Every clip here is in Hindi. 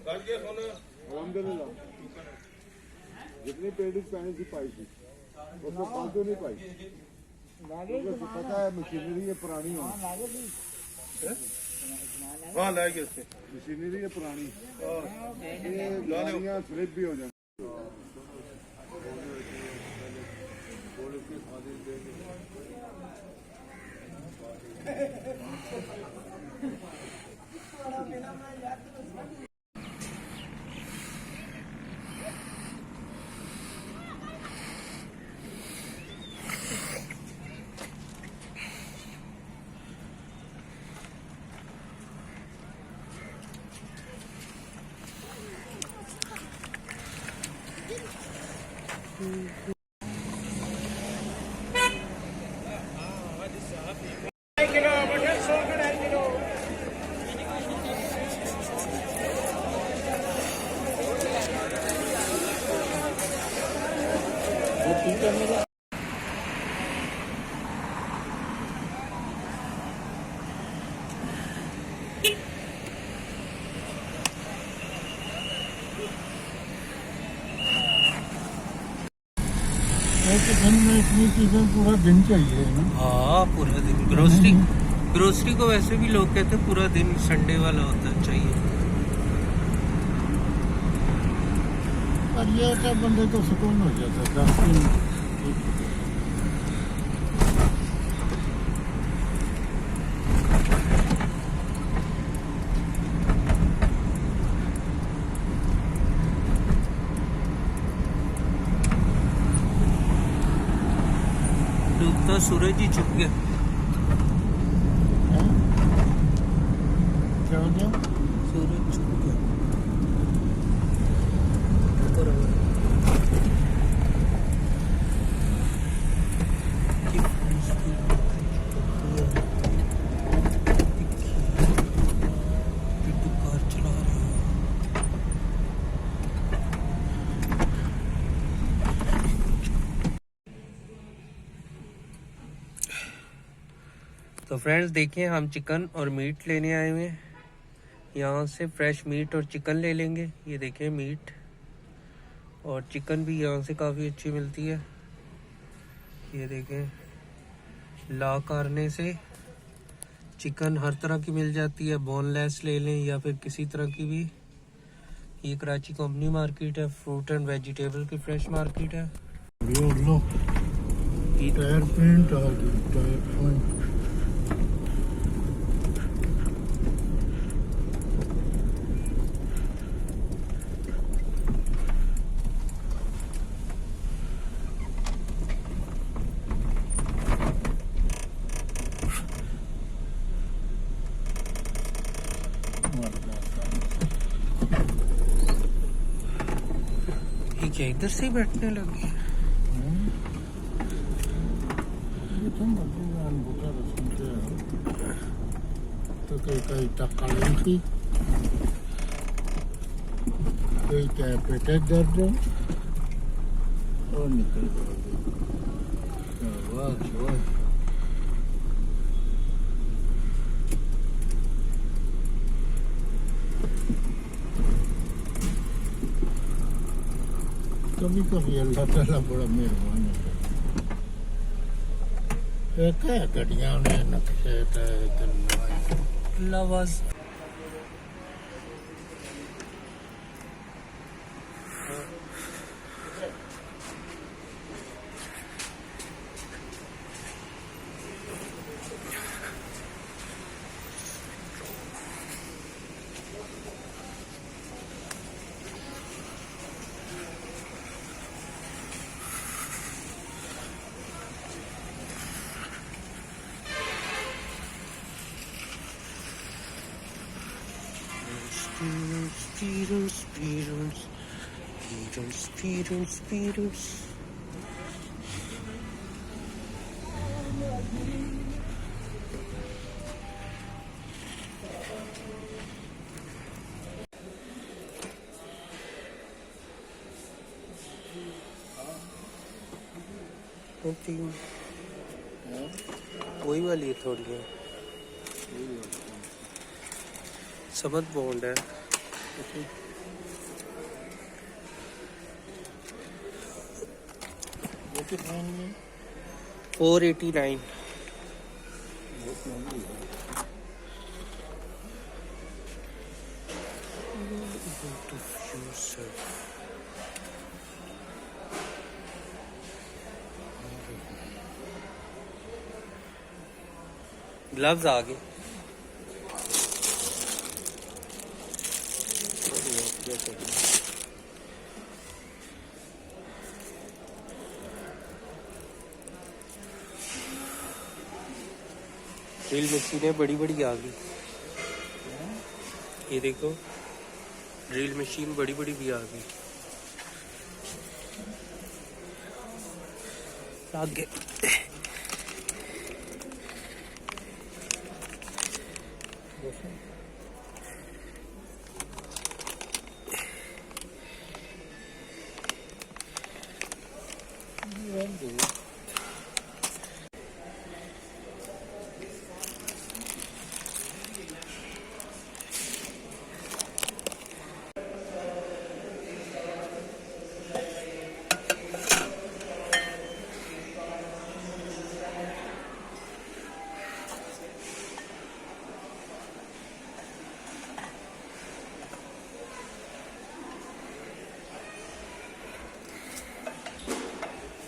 अलहमदुलिल्लाह जितनी पेड़ी पैनी थी पाई थी उसमें फालतू नहीं पाई। पता है मशीनरी है पुरानी हो, हाँ लाएगी उससे मशीनरी है पुरानी, ये गाड़ियाँ स्लिप भी हो जाती। दिन में इतनी चीजें पूरा दिन चाहिए ना। हाँ पूरा दिन ग्रोसरी को वैसे भी लोग कहते हैं पूरा दिन संडे वाला होता चाहिए। और ये क्या बंदे तो सुकून हो जाता 10 दिन। डूबता सूरज ही छुप गया। क्या हो गया? सूरज छुप गया। तो फ्रेंड्स देखिए हम चिकन और मीट लेने आए हुए हैं। यहाँ से फ्रेश मीट और चिकन ले लेंगे। ये देखिए मीट और चिकन भी यहाँ से काफ़ी अच्छी मिलती है। ये देखें ला कारने से चिकन हर तरह की मिल जाती है, बोनलेस ले लें या फिर किसी तरह की भी। ये कराची कंपनी मार्केट है, फ्रूट एंड वेजिटेबल की फ्रेश मार्केट है। लो टायर पेंट आ गई, टायर पेंट। क्या इधर से ही बैठने लगे? तो कई तकाली कई क्या पेटे दर्द और निकल गए। कभी कभी अल्लाह ताला बड़ा मेहरबान है। क्या गड्डियां ने नक्शे लवाज Speeders. वही वाली है थोड़ी है, समझ बॉन्ड है। कितने में? 489। बहुत महंगी है। ग्लव्स आ गए। ड्रिल मशीनें बड़ी बड़ी आ गई। ये देखो ड्रिल मशीन बड़ी बड़ी भी आ गई। आगे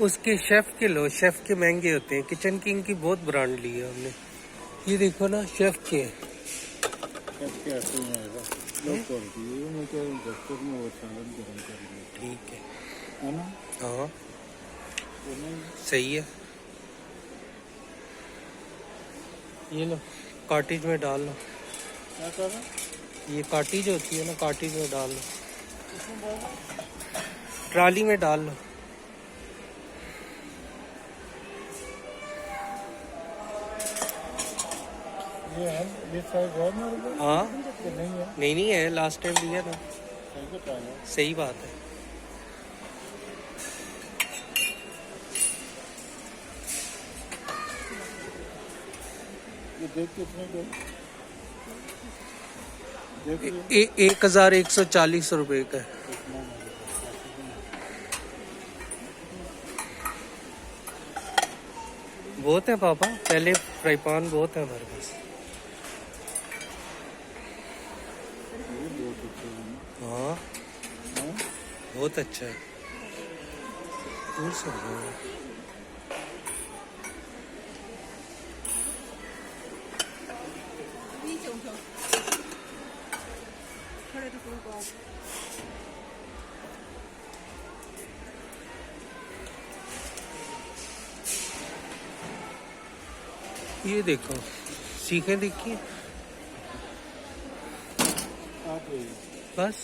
उसके शेफ के लो, शेफ के महंगे होते हैं। किचन किंग की बहुत ब्रांड ली है हमने। ये देखो ना शेफ के ठीक है ना? हाँ सही है। ये लो कार्टिज में डाल लो। क्या कर रहा है? ये कार्टिज होती है ना, कार्टिज में डाल लो, ट्राली में डाल लो। ये है, ये साइज है मेरे को? हाँ नहीं है। नहीं है, लास्ट टाइम लिया था। सही बताया। सही बात है। ये देख कितने को? देख 1140 रुपए का है। बहुत है पापा, पहले फ्राई पैन बहुत है हमारे पास। हाँ बहुत अच्छा है। ये देखो सीखें, देखिए बस।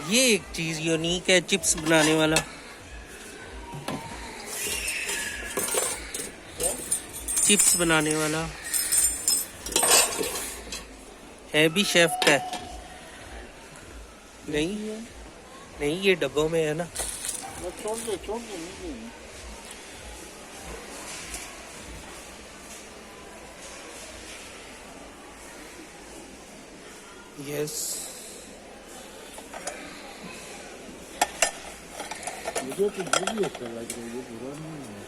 ये एक चीज यूनिक है, चिप्स बनाने वाला। चिप्स बनाने वाला है भी शेफ का है। नहीं ये डब्बों में है ना। छोड़ दे। यस मुझे तो भी अच्छा लग रहा है, ये बुरा नहीं है।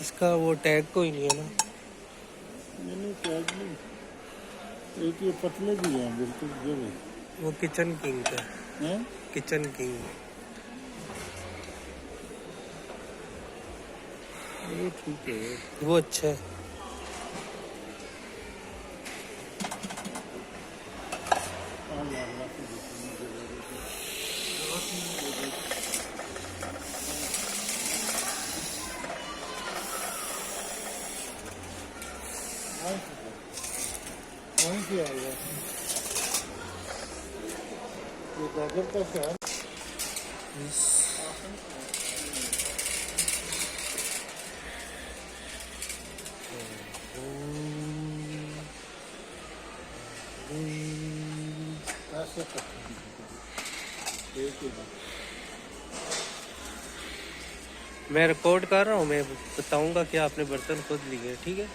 इसका वो टैग कोई नहीं है ना। मैंने टैग नहीं, एक ये पतले भी हैं बिल्कुल जो भी। वो किचन किंग का है, किचन किंग। ये ठीक है, वो अच्छा है। वहीं से आएगा ये गाजर का क्या? मैं रिकॉर्ड कर रहा हूँ, मैं बताऊंगा कि आपने बर्तन खुद लिए, ठीक है।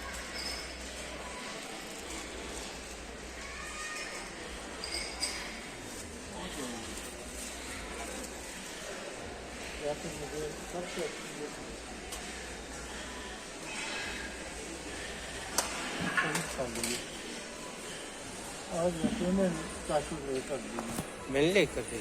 या फिर मुझे सबसे अच्छी आज पेमेंट काफी लेकर दी मिल लेकर दे।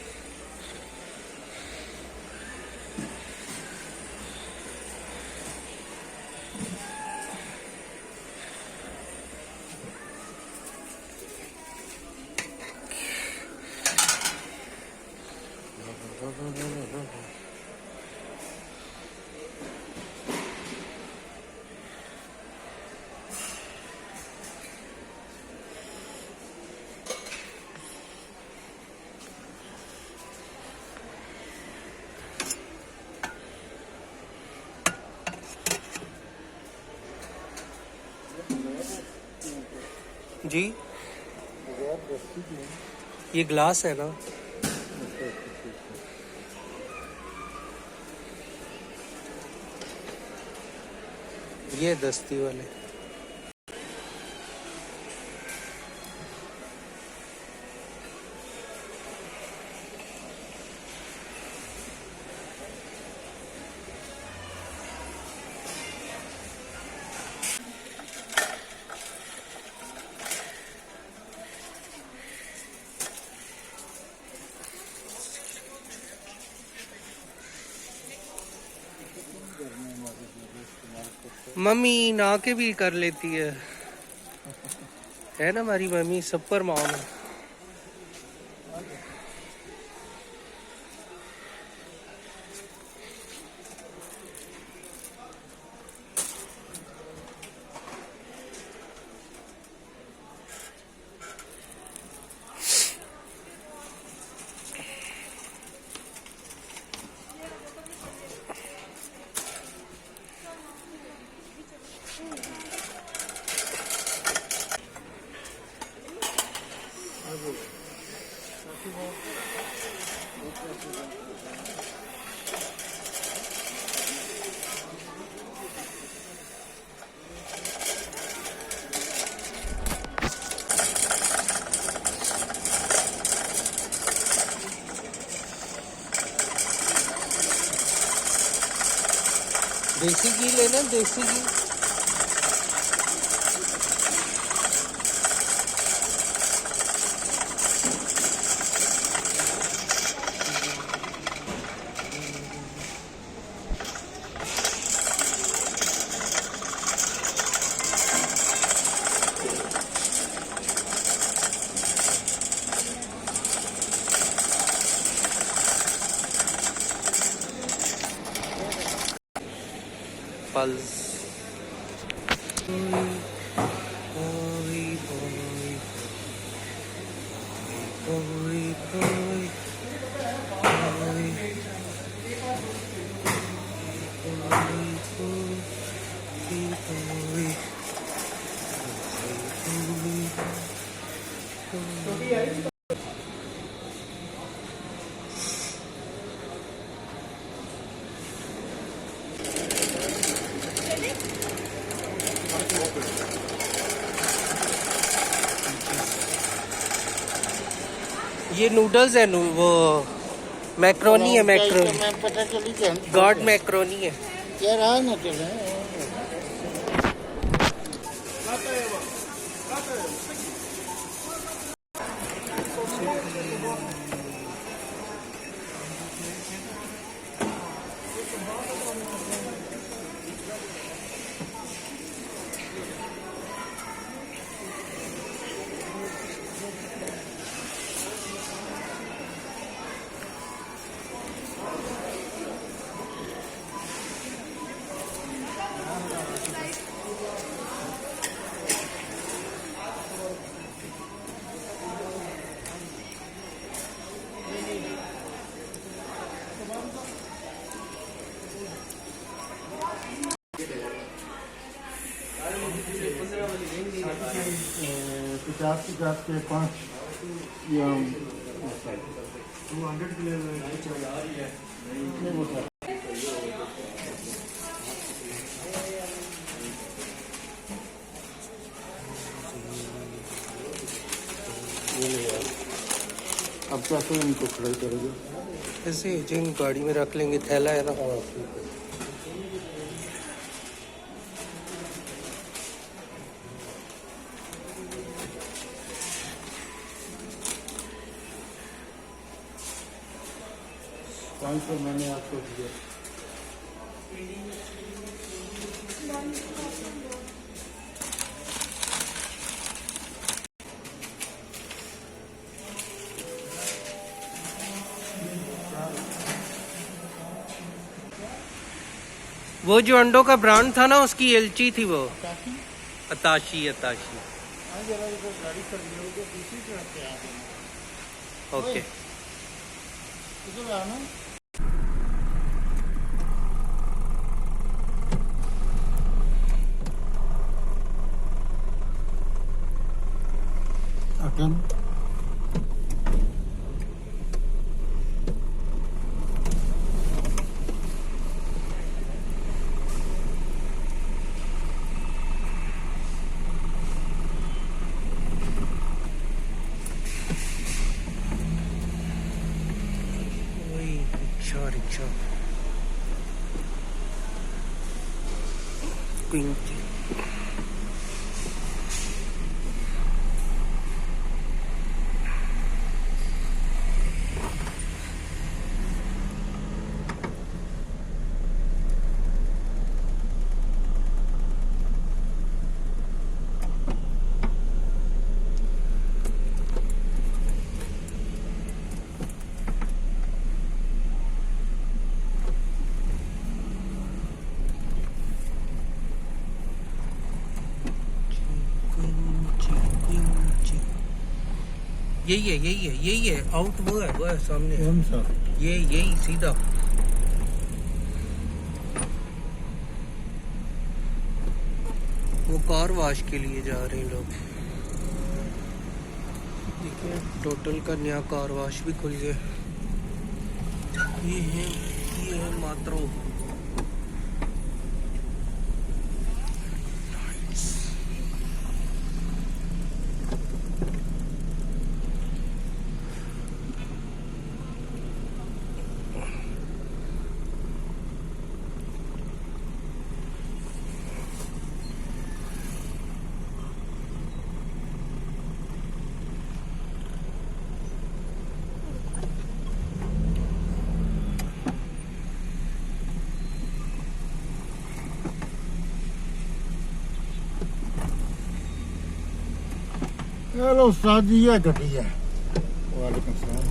जी ये ग्लास है ना? ये दस्ती वाले। मम्मी ना के भी कर लेती है ना हमारी मम्मी, सब पर मॉम है। देसी घी लेना, देसी घी। पल्स ये नूडल्स है, वो मैक्रोनी है, मैक्रोनी पता चली क्या गॉड मैक्रोनी है। क्या रहा ना चले पचास के 5 ये 200 किलो अब कैसे इनको फ्राई करोगे? ऐसे जिन गाड़ी में रख लेंगे, थैला है ना। मैंने आपको दिया। वो जो अंडों का ब्रांड था ना, उसकी एलची थी वो, अताशी। ओके। अटन रिक्शा क्विंची। यही है आउट। वो है सामने। कौन सा? यही सीधा। वो कार वॉश के लिए जा रहे हैं लोग। देखिए टोटल का नया कार वॉश भी खुल गया। ये है मात्रो। हेलो उस्ताद जी, ये गड्डी है। वालेकुम सलाम।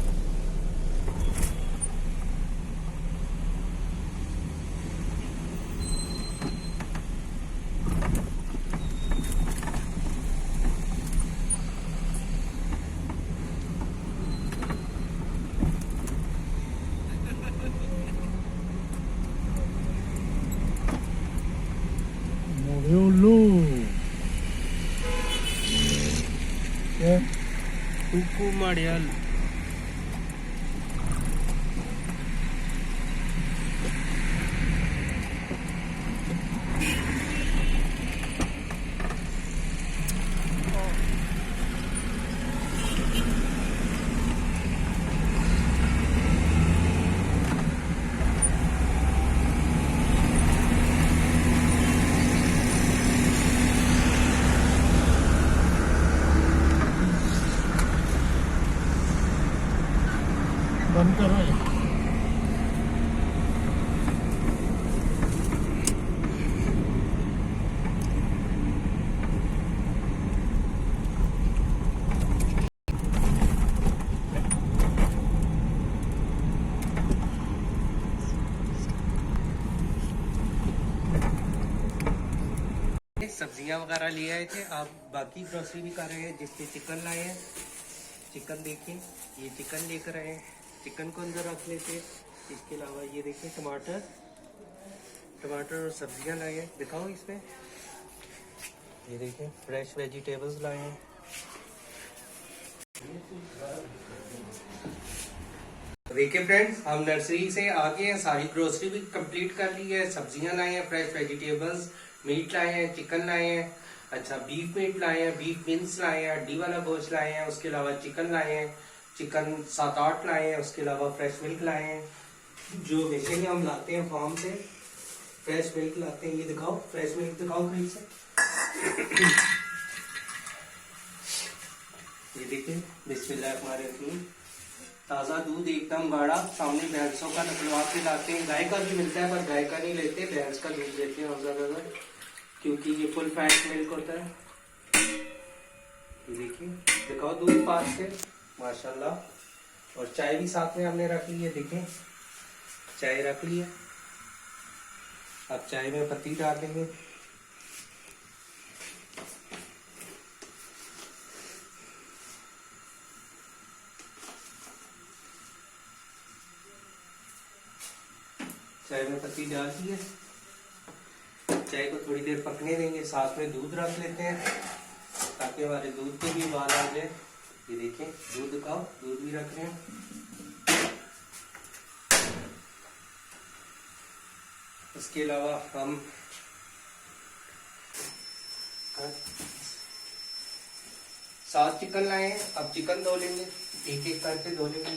मोड़ो Kuku Marial. बंद करो ये। सब्जियां वगैरह लिए आए थे। आप बाकी ग्रोसरी भी कर रहे हैं, जिससे चिकन लाए हैं। चिकन देखिए, ये चिकन लेकर आए हैं। चिकन को अंदर रख लेते। इसके अलावा ये देखिए टमाटर और सब्जियां लाए हैं। दिखाओ इसमें। ये देखिए फ्रेश वेजिटेबल्स लाए हैं। देखिए फ्रेंड्स, हम नर्सरी से आगे हैं। सारी ग्रोसरी भी कंप्लीट कर ली है। सब्जियां लाए हैं, फ्रेश वेजिटेबल्स, मीट लाए हैं, चिकन लाए हैं। अच्छा, बीफ मीट लाए हैं, बीफ विंग्स लाए हैं, हड्डी वाला गोश्त लाए हैं। उसके अलावा चिकन लाए हैं, चिकन 7-8 लाए हैं, उसके अलावा फ्रेश मिल्क लाए हैं जो हमेशा ही हम लाते हैं फार्म से। फ्रेश मिल्क लाते हैं, ये दिखाओ फ्रेश मिल्क दिखाओ कहीं से। ये देखिए बिस्मिल्लाहिर्रहमानिर्रहीम, ताज़ा दूध एकदम गाढ़ा, सामने भैंसों का निकलवा के लाते हैं। गाय का भी मिलता है पर गाय का नहीं लेते, भैंस का दूध लेते हैं हम ज़्यादातर, क्योंकि ये फुल फैट मिल्क होता है। ये देखिए दिखाओ दूध पास से, माशाल्लाह। और चाय भी साथ में हमने रख ली है, देखें चाय रख ली है। अब चाय में पत्ती डाल देंगे। चाय में पत्ती डाल दी है, चाय को थोड़ी देर पकने देंगे। साथ में दूध रख लेते हैं ताकि हमारे दूध पे भी उबाल आ जाए। ये देखें दूध दिखाओ, दूध भी रख रहे हैं। इसके अलावा हम 7 चिकन लाए हैं। अब चिकन धो लेंगे, एक एक करके धो लेंगे।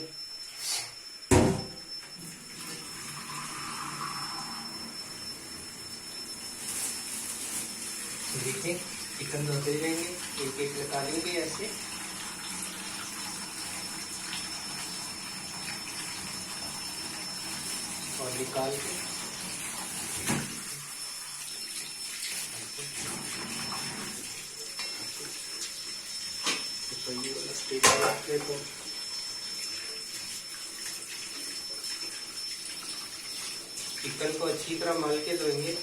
देखिए चिकन धोते जाएंगे, एक एक निकालेंगे ऐसे। और निकाल के तो ये वाला स्टेज रख लेते हैं। चिकन को अच्छी तरह मल के धोएंगे।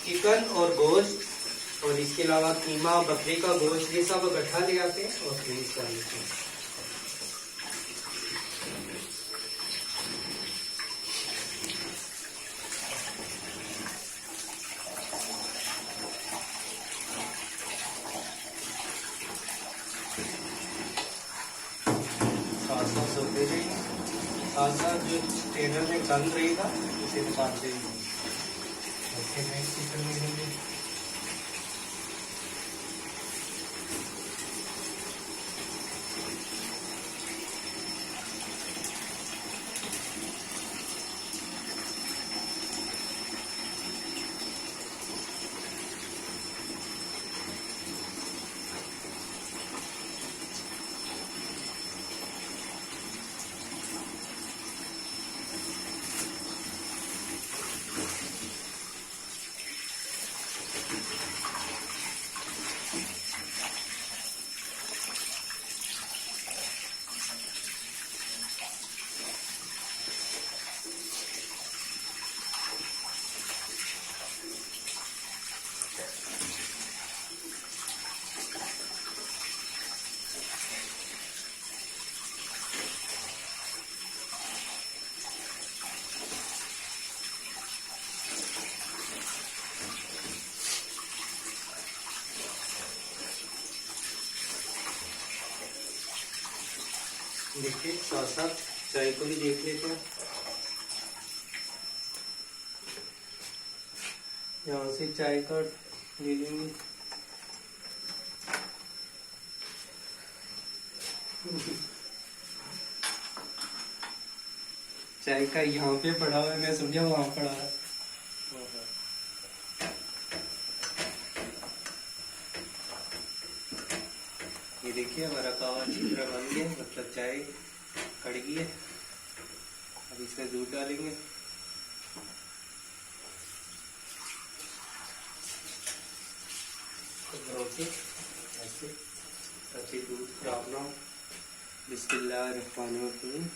चिकन और गोश्त और इसके अलावा कीमा, बकरे का गोश्त, ये सब इकट्ठा ले आते हैं और फ्रीज कर लेते हैं। साथ होते जाएंगे, साथ जो स्टेनर में गंद रहेगा उसे निकाल देंगे। चिकन ले लेंगे। देखिए साथ साथ चाय को भी देख लेते हैं। यहाँ से चाय का ले लेंगे। चाय का यहाँ पे पड़ा हुआ है, मैं समझा वहां पड़ा है। ये देखिए हमारा कावा अच्छी तरह बन गया, मतलब चाय कड़गी है। अब इसमें दूध डालेंगे। ऐसे ताकि दूध खराब ना हो। बिस्मिल्लाहिर्रहमानिर्रहीम।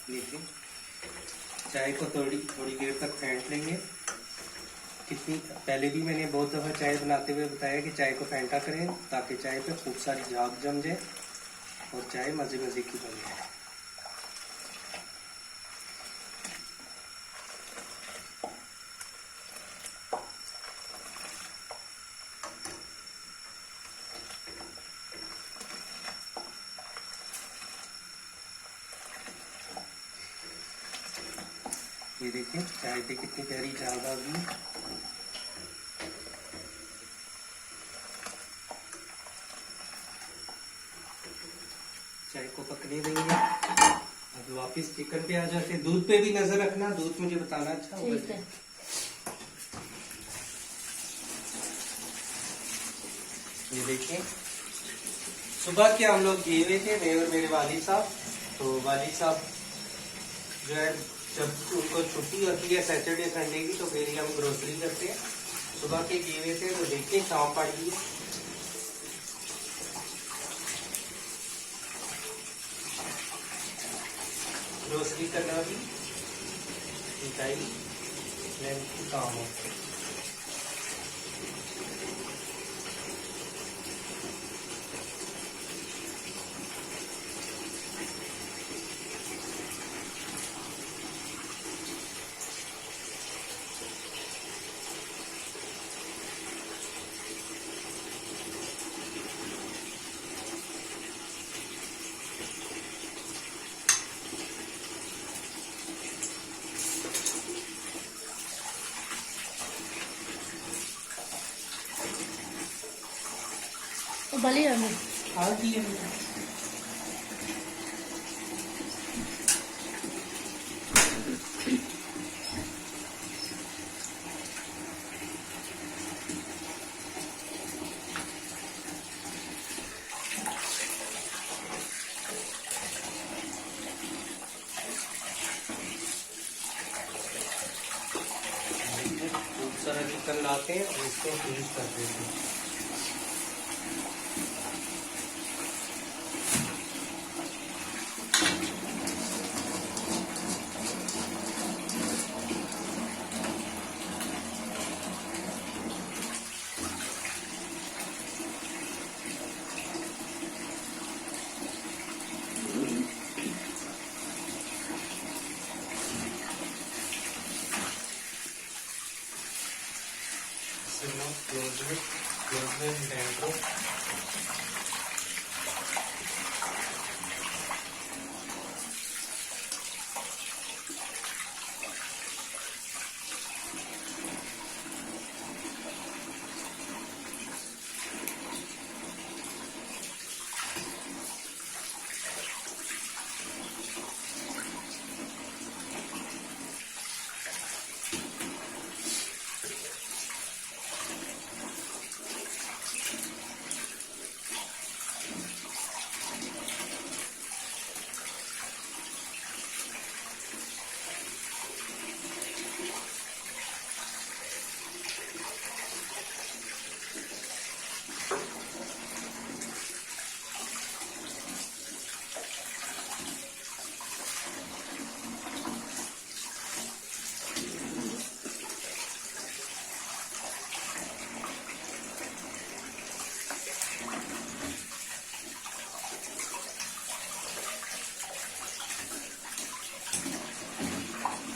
देखिए चाय को थोड़ी थोड़ी देर तक फेंट लेंगे। कितनी पहले भी मैंने बहुत दफ़ा चाय बनाते हुए बताया कि चाय को फेंटा करें ताकि चाय पे खूब सारी झाग जम जाए और चाय मज़े मज़े की बन जाए। ये देखिए चाय पे कितनी प्यारी झाग आ गई। चाय को पकने देंगे। अब वापस चिकन पे आ जाते हैं। दूध पे भी नजर रखना, दूध मुझे बताना अच्छा होगा। ठीक है। ये देखिए सुबह के हम लोग गए हुए थे, मैं और मेरे वालिद साहब। तो वालिद साहब जो है जब उनको छुट्टी होती है सैटरडे संडे की तो फिर हम ग्रोसरी करते हैं। सुबह के गए हुए थे तो देखिए शाम पड़ गई है। ग्रोसरी करना भी मिठाई काम होता है। उबली है हाँ जी खूब सारा चिकन लाते हैं और इसको फ्रीज कर देते हैं। Close it dentro.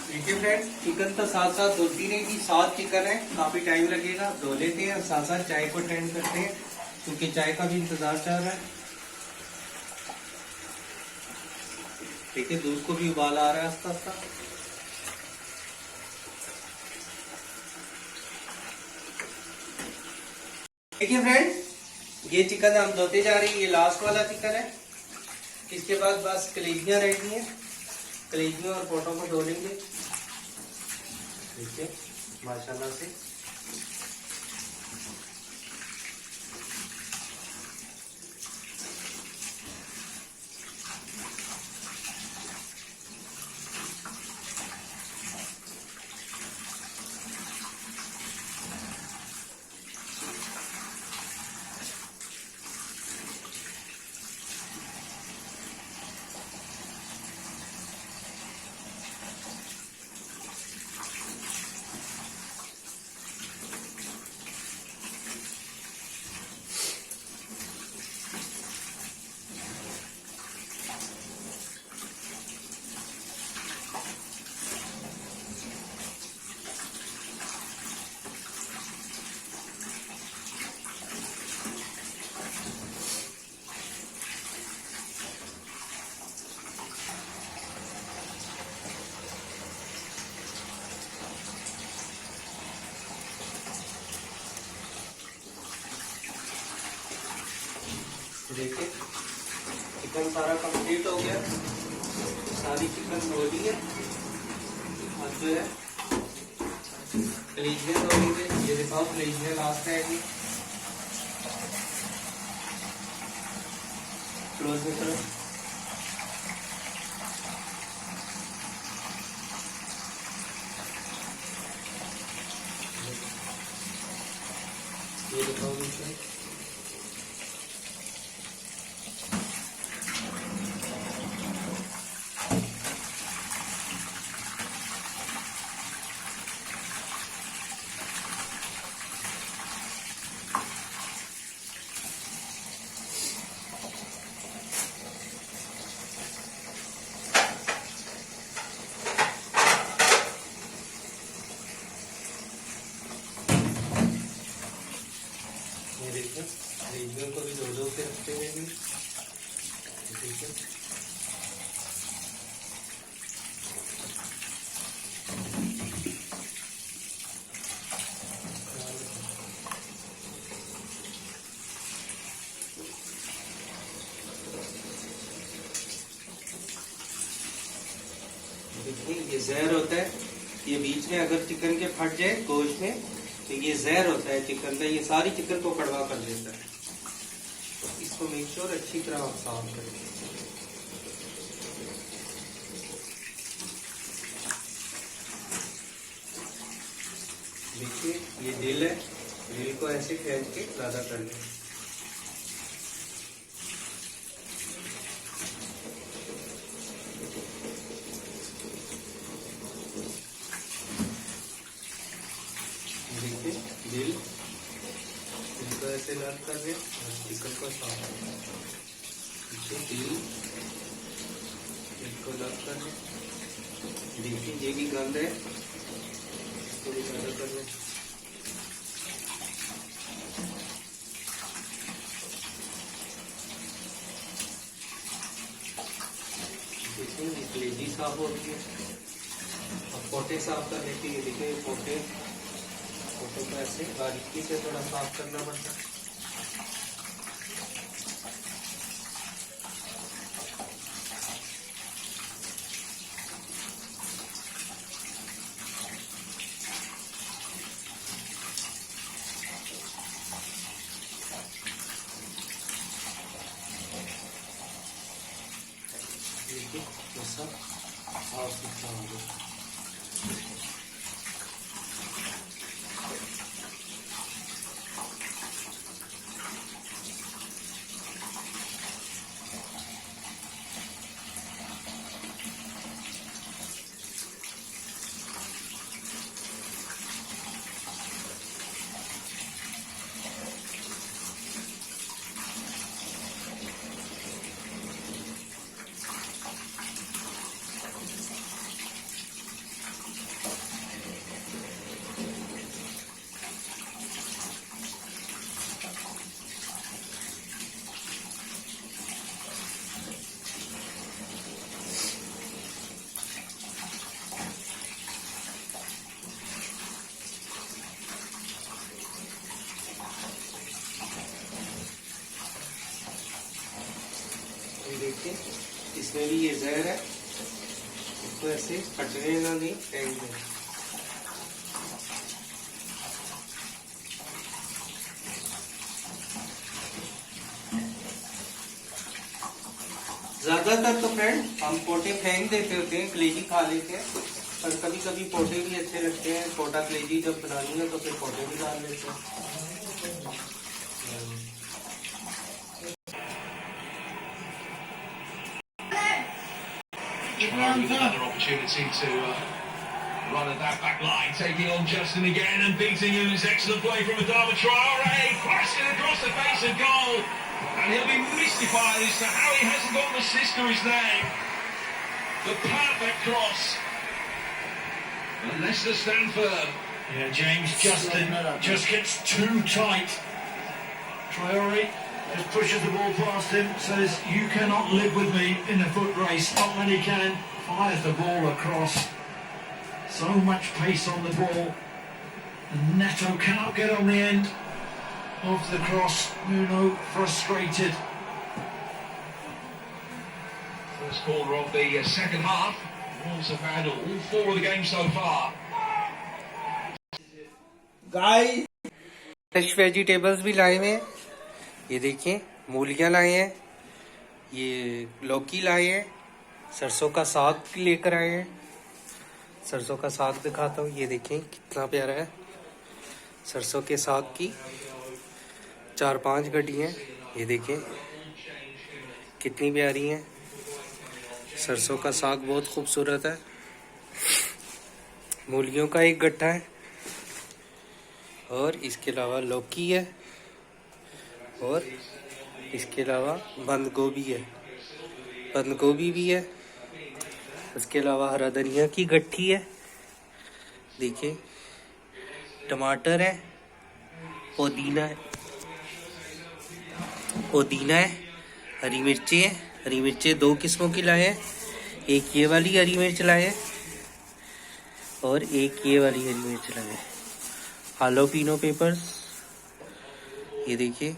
देखिए फ्रेंड्स चिकन तो साथ साथ धुलती नहीं थी, 7 चिकन है, काफी टाइम लगेगा। धो लेते हैं और साथ साथ चाय को अटेंड करते हैं क्योंकि चाय का भी इंतजार चल रहा है। देखिए दूध को भी उबाल आ रहा है आस्ता आस्ता। देखिए फ्रेंड्स ये चिकन हम धोते जा रहे हैं, ये लास्ट वाला चिकन है। इसके बाद बस कलेजियां रहती हैं, कलेजियों और पोटों को धो लेंगे। देखिए माशाल्लाह से देखिए चिकन सारा कंप्लीट हो गया, सारी चिकन धो ली है। अब जो है कलीजियाँ धोएंगे, ये दिखाओ कलीजियाँ लास्ट आएगी। क्लोज में करो, ये दिखाओ नीचे। देखिए रेडियो को भी दो के रखते हुए भी देखिए देखिए ये जहर होता है, ये बीच में अगर चिकन के फट जाए गोश्त में तो ये जहर होता है चिकन का, ये सारी चिकन को कड़वा कर देता है। तो इसको मेक श्योर अच्छी तरह आप साफ करें। देखिए ये दिल है, दिल को ऐसे खींच के ज़्यादा कर लें। देखिए दिल को ऐसे लग कर रहे और चिकन को साफ कर दिल को लग कर रहे। देखिए ये भी गंद है, इसको भी ज़्यादा कर रहे। देखिए ये कलेजी साफ हो रही है। अब पोटे साफ करने के लिए देखिए पोटे को ऐसे बारीकी से थोड़ा साफ करना पड़ता है। देखिए ये सब साफ सुथरा हो गया। देखिए इसमें भी ये जहर है, इसको ऐसे फटने ना दें, फेंक दें। ज्यादातर तो फ्रेंड हम पोटे फेंक देते होते हैं, कलेजी खा लेते हैं, पर कभी कभी पोटे भी अच्छे लगते हैं। पोटा कलेजी जब बनानी है तो फिर पोटे भी डाल लेते हैं। With another opportunity to run at that back line, taking on Justin again and beating him. It's excellent play from Adama Traore, crashing across the face of goal, and he'll be mystified as to how he hasn't got an assist to his name. The perfect cross, and Leicester stand firm. Yeah, James Justin just gets too tight. Traore just pushes the ball past him, says, "You cannot live with me in a foot race." Not many can. Fires the ball across. So much pace on the ball. And Neto cannot get on the end of the cross. Nuno frustrated. first quarter of the second half. Wolves have had all 4 of the games so far. Guys fresh vegetables भी लाए हुए हैं। ये देखिए मूलियाँ लाए हैं, ये लौकी लाए हैं, सरसों का साग लेकर आए हैं। सरसों का साग दिखाता हूँ, ये देखिए कितना प्यारा है। सरसों के साग की 4-5 गड्डी हैं, ये देखिए कितनी प्यारी हैं। सरसों का साग बहुत खूबसूरत है। मूलियों का एक गट्ठा है और इसके अलावा लौकी है और इसके अलावा बंद गोभी है, बंद गोभी भी है। उसके अलावा हरा धनिया की गट्ठी है, देखिए टमाटर है, पुदीना है, पुदीना है, हरी मिर्ची है। हरी मिर्ची 2 किस्मों की लाए हैं, एक ये वाली हरी मिर्च लाए हैं और एक ये वाली हरी मिर्च लाए हैं। हालोपिनो पेपर्स, ये देखिए,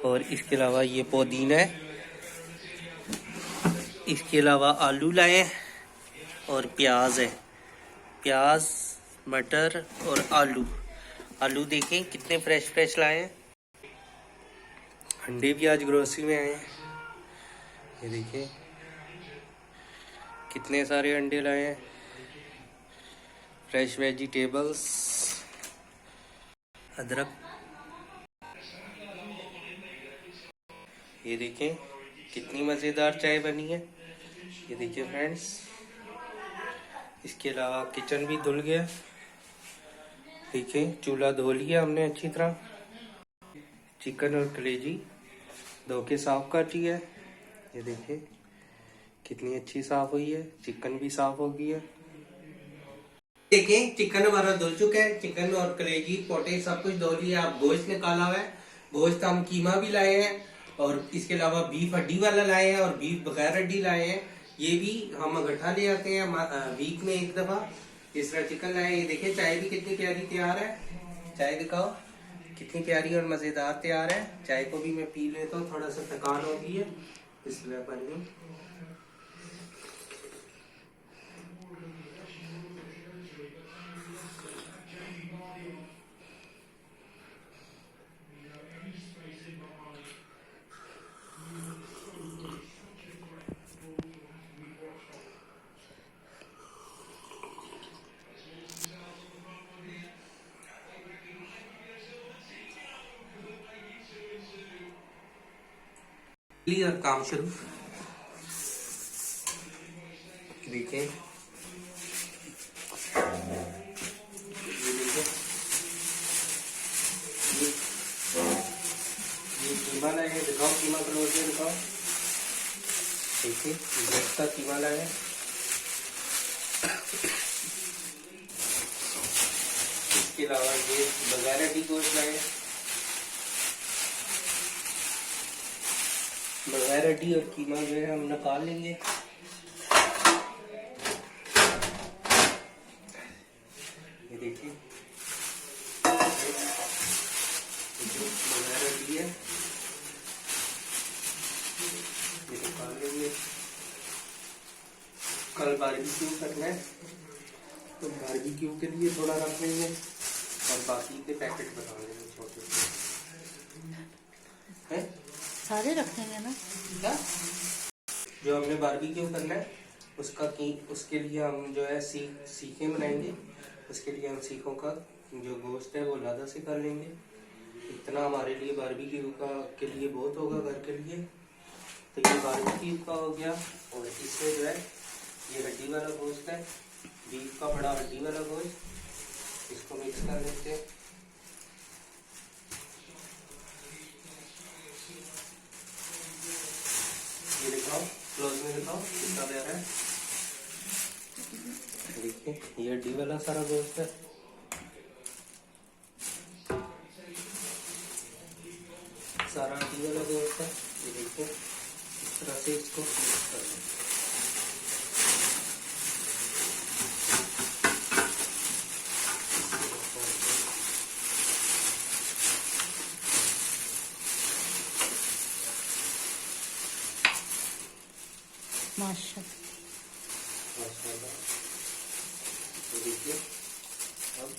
और इसके अलावा ये पुदीना है। इसके अलावा आलू लाए हैं और प्याज है, प्याज, मटर और आलू। आलू देखें कितने फ्रेश फ्रेश लाए हैं। अंडे भी आज ग्रोसरी में आए हैं, ये देखिए कितने सारे अंडे लाए हैं। फ्रेश वेजिटेबल्स, अदरक, ये देखें कितनी मज़ेदार चाय बनी है, ये देखिए फ्रेंड्स। इसके अलावा किचन भी धुल गया, देखिए चूल्हा धो लिया हमने अच्छी तरह। चिकन और कलेजी धो के साफ कर लिया है, ये देखिए कितनी अच्छी साफ हुई है। चिकन भी साफ हो गई है, देखें चिकन हमारा धुल चुका है। चिकन और कलेजी पोटे सब कुछ धो लिया। अब गोश्त निकाला हुआ है, गोश्त हम कीमा भी लाए हैं और इसके अलावा बीफ हड्डी वाला लाए हैं और बीफ बगैर हड्डी लाए हैं। ये भी हम इकट्ठा ले आते हैं वीक में एक दफा। इस तरह चिकन लाए, ये देखिए चाय भी कितनी प्यारी तैयार है। चाय दिखाओ कितनी प्यारी और मजेदार तैयार है। चाय को भी मैं पी लेता हूँ, थोड़ा सा थकान हो गई है इसलिए पानी। और काम शुरू, देखिए ये कीमा लाए हैं, दिखाओ कीमा का लोटे दिखाओ। देखिए गोश्त का कीमा लाए हैं। इसके अलावा ये बगैर हड्डी गोश्त लाए हैं, बगैर हड्डी और कीमा जो है हम निकाल लेंगे। ये देखिए बगैर हड्डी है, ये निकाल लेंगे। कल बारबेक्यू करना है तो बारबेक्यू के लिए थोड़ा रख लेंगे और बाकी के पैकेट बना लेंगे छोटे हैं। सारे रखेंगे ना क्या जो हमने बारबेक्यू करना है उसके लिए हम जो है सीखें बनाएंगे। उसके लिए हम सीखों का जो गोश्त है वो लादा से कर लेंगे। इतना हमारे लिए बारबेक्यू के लिए बहुत होगा घर के लिए। तो ये बारबेक्यू का हो गया और इसमें जो है ये हड्डी वाला गोश्त है, बीफ का बड़ा हड्डी वाला गोश्त, इसको मिक्स कर लेते हैं। ये दिखाओ क्लोज में दिखाओ कितना प्यारा है। देखिए ये हड्डी वाला सारा गोश्त है। सारा हड्डी वाला गोश्त है, ये देखिए इस तरह से इसको मिक्स कर लें। माशाल्लाह। माशाल्लाह। तो देखिए अब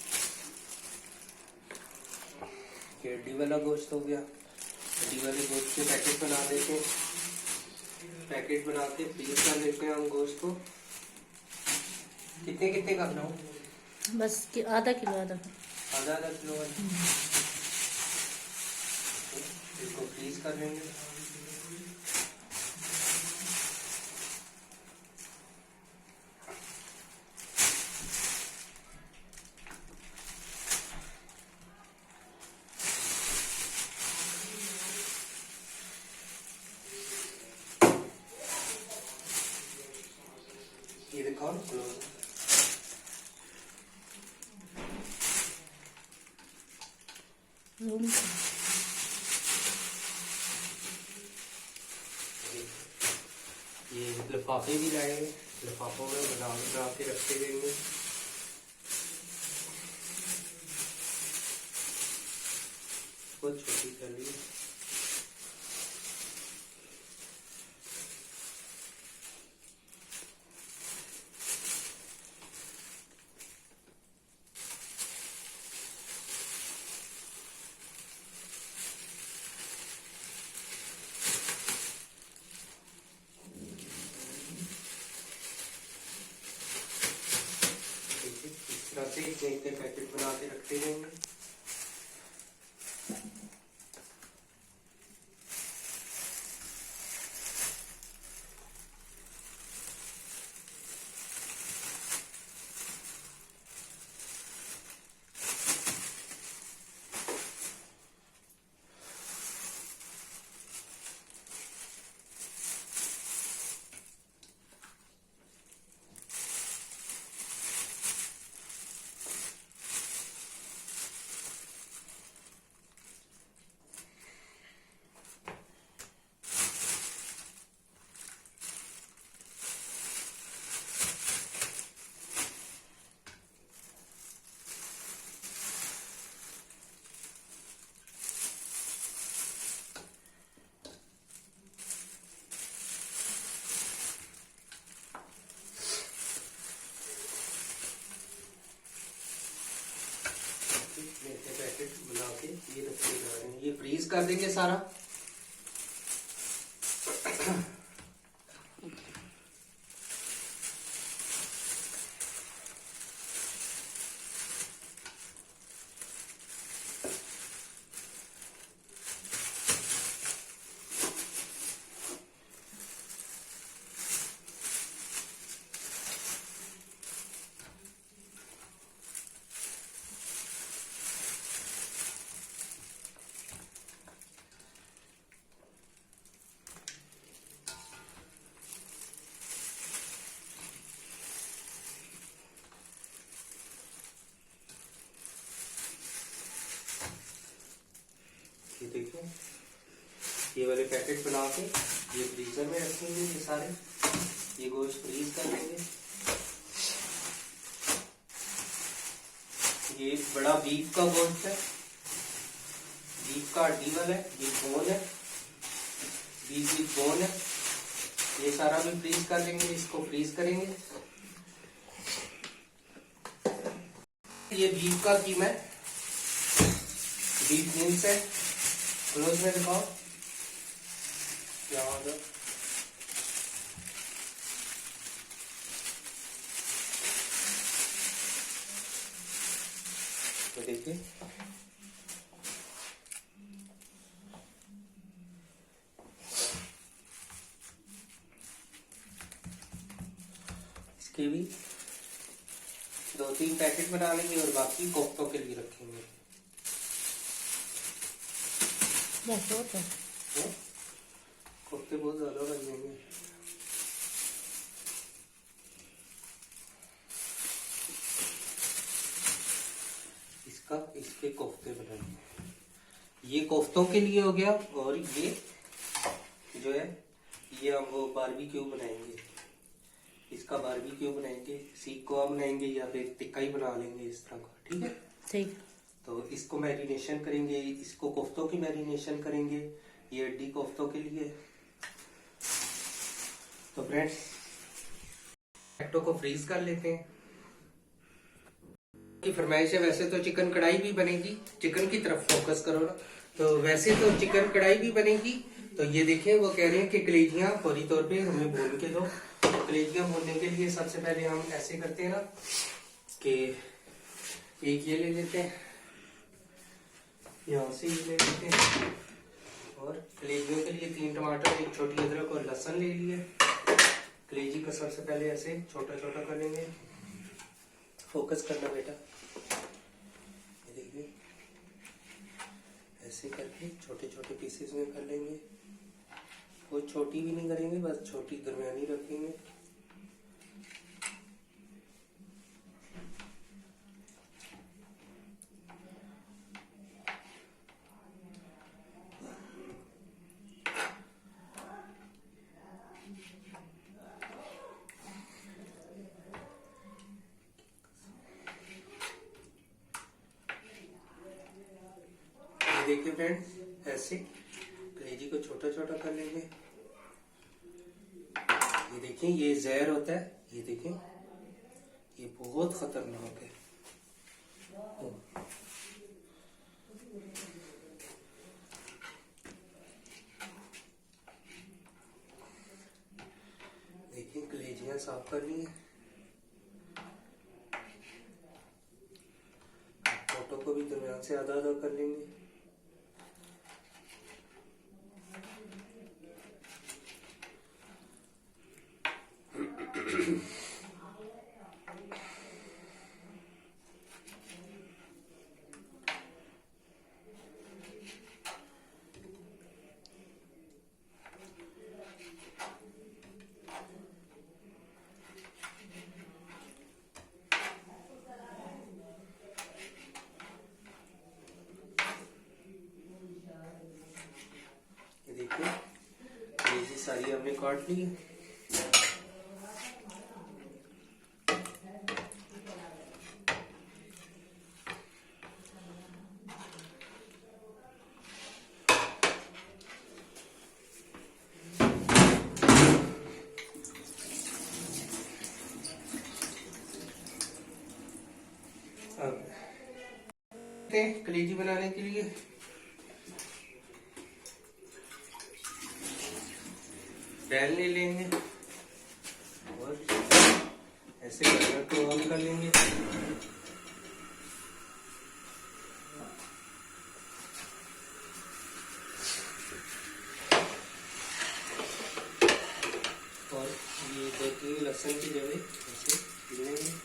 ये हड्डी वाला गोश्त हो गया। हड्डी वाले गोश्त के पैकेट बना देते हैं। पैकेट बना के फ्रीज कर लेते हैं हम गोश्त को। कितने कितने करना हो? बस आधा किलो आधा आधा आधा किलो वाला। इसको फ्रीज कर लेंगे। ये दिखाओ क्लोज। रूम ये लिफाफे भी लाएंगे, लिफाफों में बना के रखे देंगे। बहुत छोटी थैली है। इस तरह से इतने पैकेट बना के रखते रहेंगे। पैकेट बना के ये रखे जा रहे हैं। ये फ्रीज कर देंगे सारा। ये देखो, ये वाले पैकेट बना के ये फ्रीजर में रखेंगे। ये सारे ये गोश्त फ्रीज कर लेंगे। ये बड़ा बीफ का गोश्त है, बीफ का हड्डी वाला है, बीफ बोन है, बीफ बोन है। ये सारा भी फ्रीज कर लेंगे। इसको फ्रीज करेंगे। ये बीफ का कीमा है, बीफ मील्स है। क्लोज में दिखाओ क्या होगा। तो देखिए इसके भी 2-3 पैकेट बना लेंगे और बाकी कोफ्तों के लिए रखेंगे। बस होता कोफ्ते बहुत ज्यादा बन जाएंगे। इसके कोफ्ते बनाएंगे। ये कोफ्तों के लिए हो गया। और ये जो है ये हम वो बारबेक्यू बनाएंगे। इसका बारबेक्यू बनाएंगे, सीख कबाब बनाएंगे या फिर टिक्का ही बना लेंगे इस तरह का। ठीक है, ठीक। तो इसको मैरिनेशन करेंगे। इसको कोफ्तों की मैरिनेशन करेंगे। ये हड्डी कोफ्तों के लिए। तो फ्रेंड्स टोमेटो को फ्रीज कर लेते हैं की फरमाइश है। वैसे तो चिकन कढ़ाई भी बनेगी, चिकन की तरफ फोकस करो ना, तो वैसे तो चिकन कढ़ाई भी बनेगी। तो ये देखें वो कह रहे हैं कि कलेजियां फौरी तौर पे हमें भून के दो। तो कलेजियां भूनने के लिए सबसे पहले हम ऐसे करते हैं ना कि एक ये ले लेते हैं, यहाँ से ये ले लेते हैं, और कलेजियों के लिए 3 टमाटर, 1 छोटी अदरक और लहसुन ले लिए। कलेजी को सबसे पहले ऐसे छोटा छोटा कर लेंगे। फोकस करना बेटा, ये देखिए ऐसे करके छोटे छोटे पीसेस में कर लेंगे। कोई छोटी भी नहीं करेंगे, बस छोटी दरमियानी रखेंगे। देखिए फ्रेंड्स ऐसे कलेजी को छोटा छोटा कर लेंगे। ये देखिए ये जहर होता है, ये देखिए ये बहुत खतरनाक है। देखिए कलेजियां साफ करनी है। फोटो को भी दरमियान से आधा आधा कर लेंगे। सारी हमने काट ली है। अब कलेजी बनाने के लिए पैन ले लेंगे और ऐसे बर्नर को ऑन कर लेंगे। और ये देखिए लहसुन की जगह ऐसे लेंगे।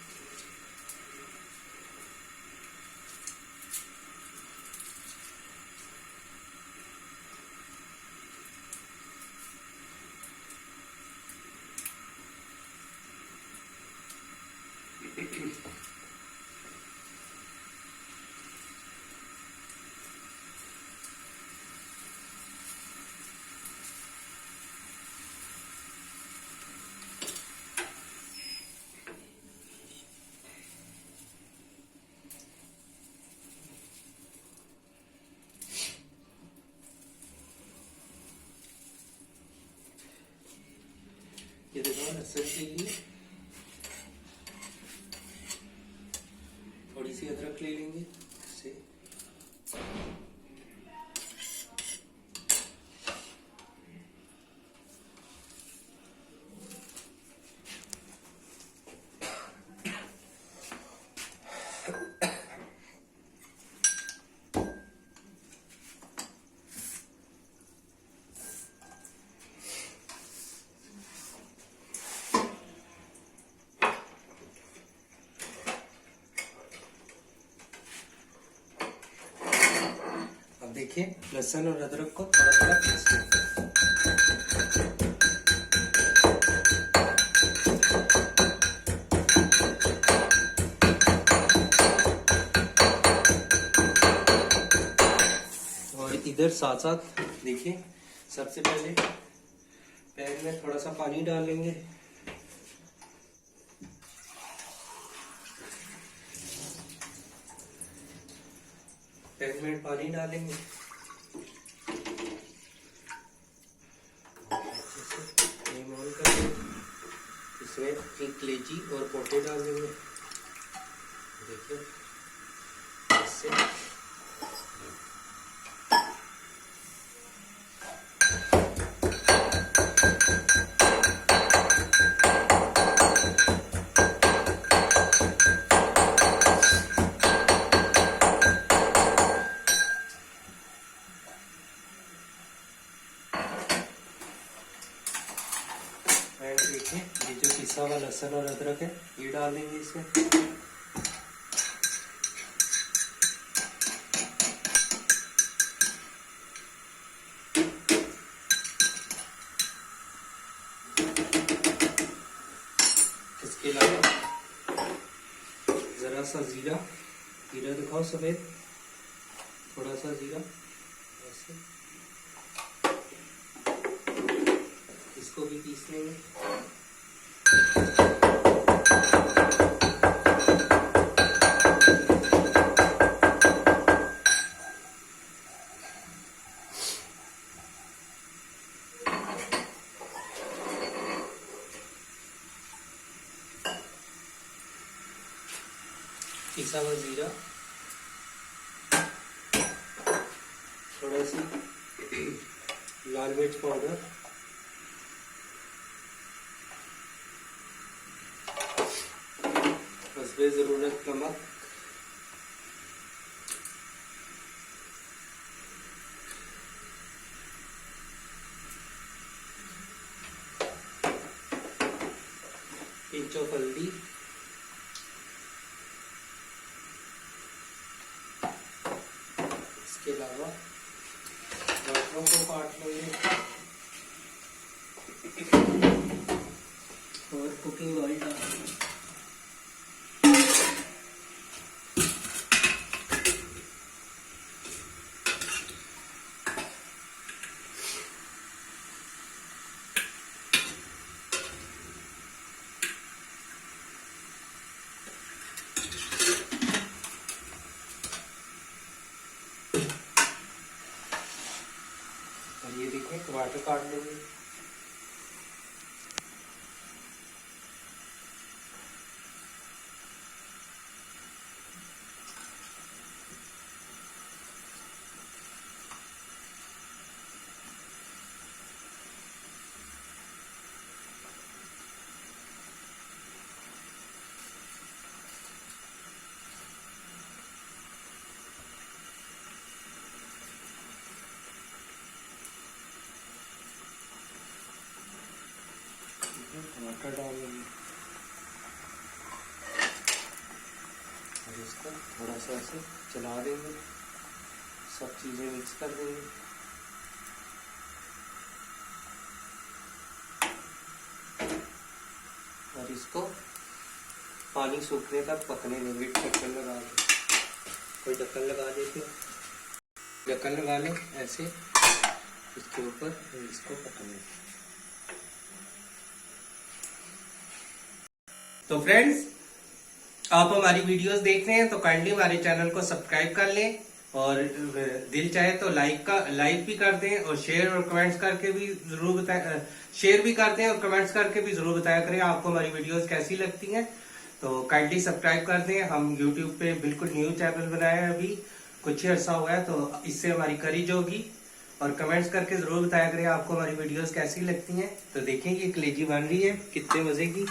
ये देखो लहसुन के लिए थोड़ी सी अदरक ले लेंगे इससे। देखिए लहसुन और अदरक को थोड़ा थोड़ा पीस और इधर साथ साथ देखिए सबसे पहले पैन में थोड़ा सा पानी डाल लेंगे। पैन में पानी डालेंगे, फ्लेम ऑन कर देंगे। अपनी कलेजी और पोटे डाल देंगे। देखिए इससे देखिए ये जो पिसा हुआ लहसुन और अदरक है ये डाल देंगे इसमें। इसके अलावा जरा सा जीरा, जीरा दिखाओ सफेद, थोड़ा सा जीरा ऐसे, इसको भी पीस लेंगे। पिसा हुआ जीरा, थोड़ा सी लाल मिर्च पाउडर, हस्बे जरूरत नमक, पिंच ऑफ हल्दी, इसके अलावा टमाटरों को काट लेंगे और कुकिंग ऑयल डाल देंगे। और ये देखिए टमाटर काट लेंगे। टमाटर डाल देंगे और इसको थोड़ा सा ऐसे चला देंगे, सब चीज़ें मिक्स कर देंगे। और इसको पानी सूखने तक पकने देंगे। ढक्कन लगा के, कोई ढक्कन लगा देते हैं, ढक्कन लगा लें ऐसे इसके ऊपर, इसको पकने। तो फ्रेंड्स, आप हमारी वीडियोस देख रहे हैं तो काइंडली हमारे चैनल को सब्सक्राइब कर लें और दिल चाहे तो लाइक भी कर दें और शेयर और कमेंट्स करके भी जरूर बताएं, शेयर भी कर दें और कमेंट्स करके भी जरूर बताया करें आपको हमारी वीडियोस कैसी लगती हैं। तो काइंडली सब्सक्राइब कर दें। हम यूट्यूब पे बिल्कुल न्यू चैनल बनाया है, अभी कुछ ही अर्सा हुआ है, तो इससे हमारी करीज होगी। और कमेंट्स करके जरूर बताया करें आपको हमारी वीडियोस कैसी लगती हैं। तो देखें ये कलेजी बन रही है कितने मजे की।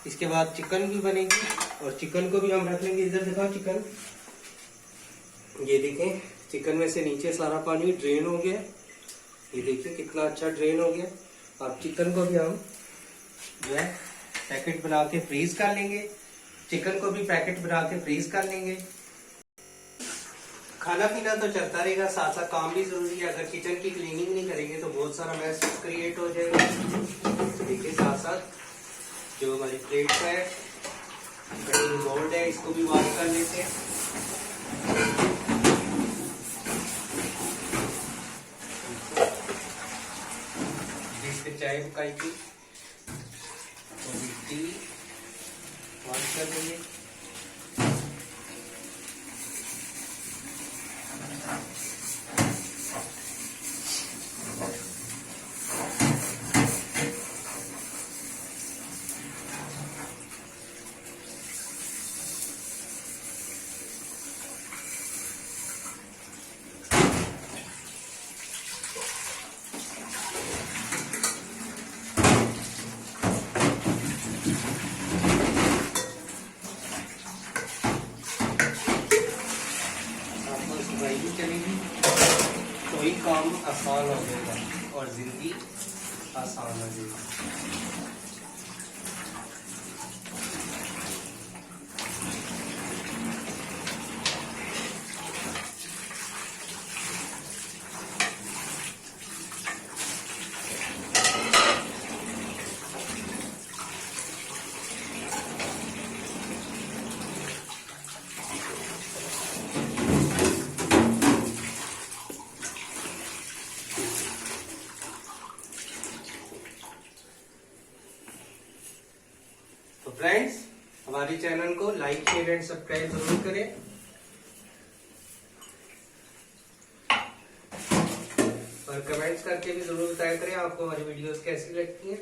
इसके बाद चिकन भी बनेगी और चिकन को भी हम रख लेंगे। इधर दिखाओ चिकन, ये देखें चिकन में से नीचे सारा पानी ड्रेन हो गया। ये देखिए कितना अच्छा ड्रेन हो गया। अब चिकन को भी हम जो है पैकेट बना के फ्रीज कर लेंगे। चिकन को भी पैकेट बना के फ्रीज कर लेंगे। खाना पीना तो चलता रहेगा, साथ साथ काम भी जरूरी है। अगर किचन की क्लीनिंग नहीं करेंगे तो बहुत सारा मैस क्रिएट हो जाएगा। तो देखिए साथ साथ जो हमारी प्लेट है, कटिंग बोर्ड है, इसको भी वॉश कर लेते हैं। जिससे चाय पकाई थी और मिट्टी वॉश कर देंगे। कोई काम आसान हो जाएगा और जिंदगी आसान हो जाएगी। तो फ्रेंड्स, हमारे चैनल को लाइक शेयर एंड सब्सक्राइब जरूर करें और कमेंट्स करके भी जरूर बताया करें आपको हमारी वीडियोस कैसी लगती हैं।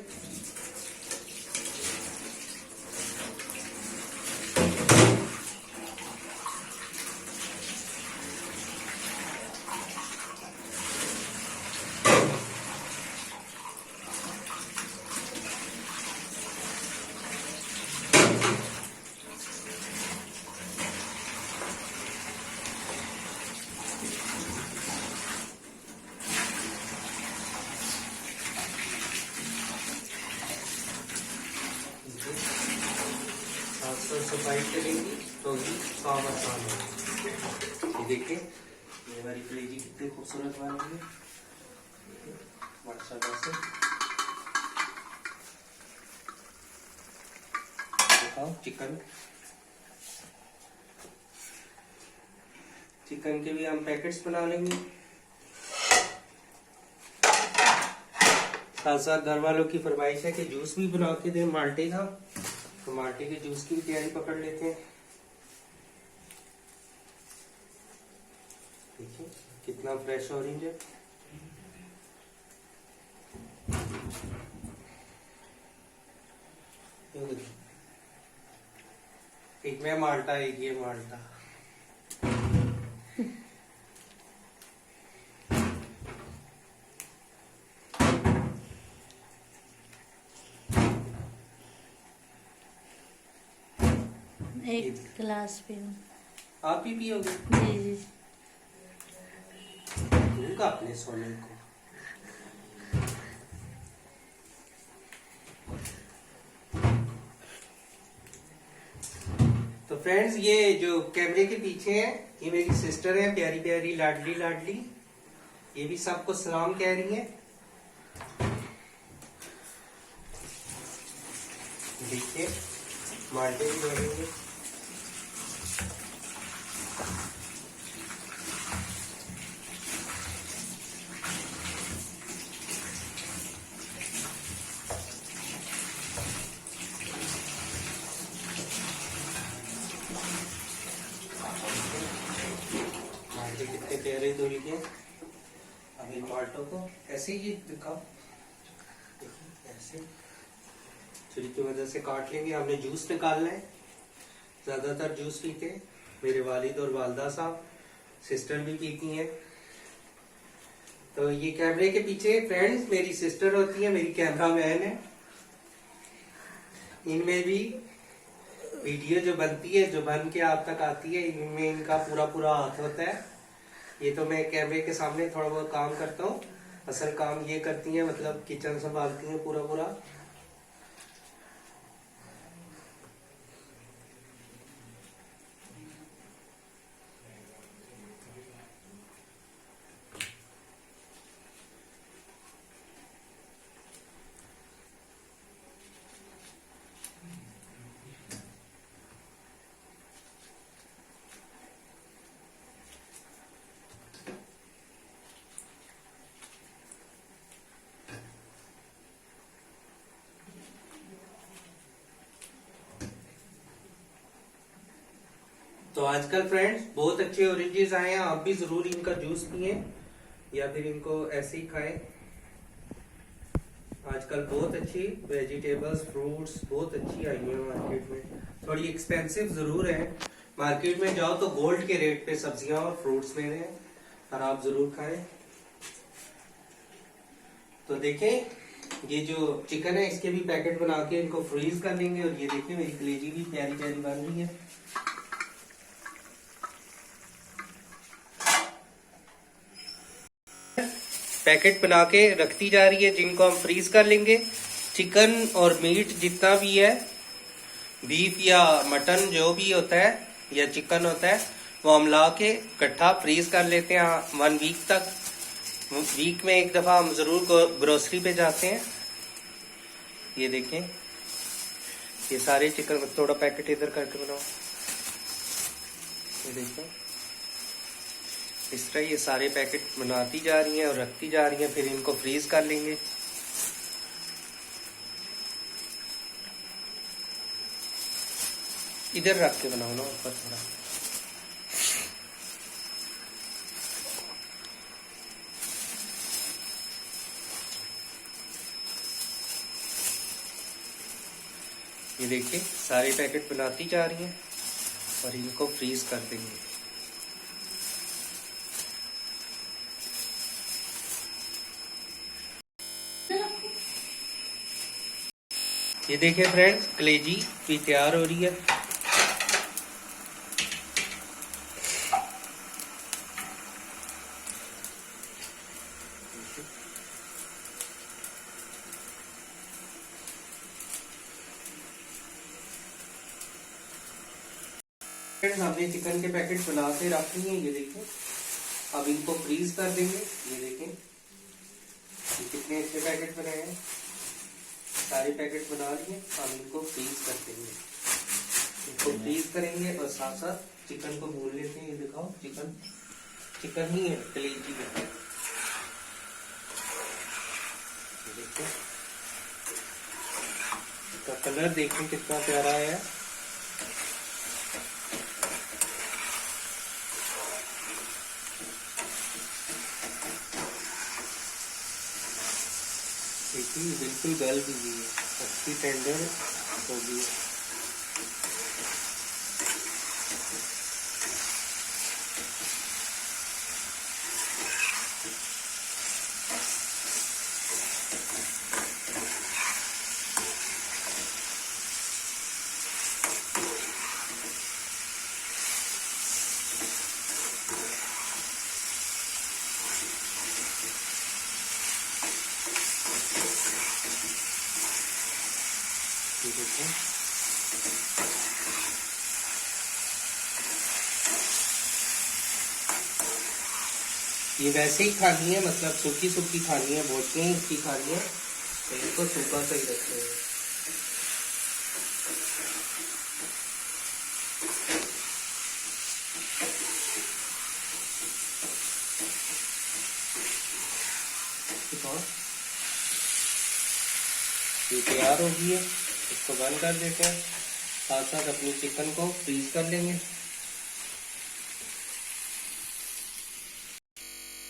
सफाई करेंगी तो ही काम आसान होगा। ये देखिए, ये हमारी कलेजी कितनी खूबसूरत बन रही है माशाल्लाह से। दिखाओ चिकन के भी हम पैकेट्स बना लेंगे। साथ साथ घर वालों की फरमाइश है कि जूस भी बना के दें माल्टे का, तो माल्टे के जूस की भी तैयारी पकड़ लेते हैं। देखिए कितना फ्रेश ऑरेंज है। एक में माल्टा, एक ये माल्टा। एक गिलास पे आप ही पियोगे? जी जी। दूंगा अपने सोने को। तो फ्रेंड्स, ये जो कैमरे के पीछे है ये मेरी सिस्टर है, प्यारी प्यारी लाडली लाडली। ये भी सबको सलाम कह रही है। देखिए माल्टे भी बढ़ेंगे। माल्टे कितने प्यारे धुल के। अब इन माल्टों को ऐसे ही दिखाओ, देखिए ऐसे छुरी की मदद से काट लेंगे। हमने जूस निकालना है। ज्यादातर जूस पीते हैं मेरे वालिद और वालदा साहब, सिस्टर भी पीती हैं। तो ये कैमरे के पीछे फ्रेंड्स मेरी सिस्टर होती है, मेरी कैमरा मैन है। इनमें भी वीडियो जो बनती है, जो बन के आप तक आती है, इनमें इनका पूरा पूरा हाथ होता है। ये तो मैं कैमरे के सामने थोड़ा बहुत काम करता हूँ, असल काम ये करती है, मतलब किचन संभालती है पूरा पूरा। तो आजकल फ्रेंड्स बहुत अच्छे ऑरेंजेस आए हैं, आप भी जरूर इनका जूस पिए या फिर इनको ऐसे ही खाएं। आजकल बहुत अच्छी वेजिटेबल्स, फ्रूट्स बहुत अच्छी आई हैं मार्केट में। थोड़ी एक्सपेंसिव जरूर है, मार्केट में जाओ तो गोल्ड के रेट पे सब्जियां और फ्रूट्स मिल रहे हैं, और आप जरूर खाएं। तो देखें ये जो चिकन है इसके भी पैकेट बना के इनको फ्रीज कर लेंगे। और ये देखिए मेरी कलेजी भी प्यारी प्यारी बन रही है। पैकेट बना के रखती जा रही है, जिनको हम फ्रीज कर लेंगे। चिकन और मीट जितना भी है, बीफ या मटन जो भी होता है या चिकन होता है, वो हम ला के इकट्ठा फ्रीज कर लेते हैं 1 वीक तक। वीक में एक दफा हम जरूर ग्रोसरी पे जाते हैं। ये देखें, ये सारे चिकन, थोड़ा पैकेट इधर करके बनाओ। ये देखें, इस तरह ये सारे पैकेट बनाती जा रही हैं और रखती जा रही हैं, फिर इनको फ्रीज कर लेंगे। इधर रख के बनाओ ना ऊपर थोड़ा। ये देखिए सारे पैकेट बनाती जा रही हैं और इनको फ्रीज कर देंगे। ये देखिए फ्रेंड्स, कलेजी भी तैयार हो रही है। फ्रेंड्स, हमने चिकन के पैकेट बना के रख लिए हैं। ये देखिए, अब इनको फ्रीज कर देंगे। ये देखें, ये कितने अच्छे पैकेट बनाए हैं। सारे पैकेट बना लिए, हम इनको फ्रीज कर देंगे। इनको फ्रीज करेंगे और साथ साथ चिकन को भून लेते हैं। ये दिखाओ, चिकन चिकन ही है, कलेजी है। देखो इसका कलर देखिए कितना प्यारा है। देखिए बिल्कुल गल भी है, अच्छी टेंडर होगी। ये वैसे ही खानी है, मतलब सूखी सूखी खानी है, बोटियां ही इसकी खानी है, तो इसको सूखा सा ही रखते हैं। ये तैयार हो गई है, इसको बंद कर देते हैं। साथ साथ अपनी चिकन को फ्रीज कर लेंगे।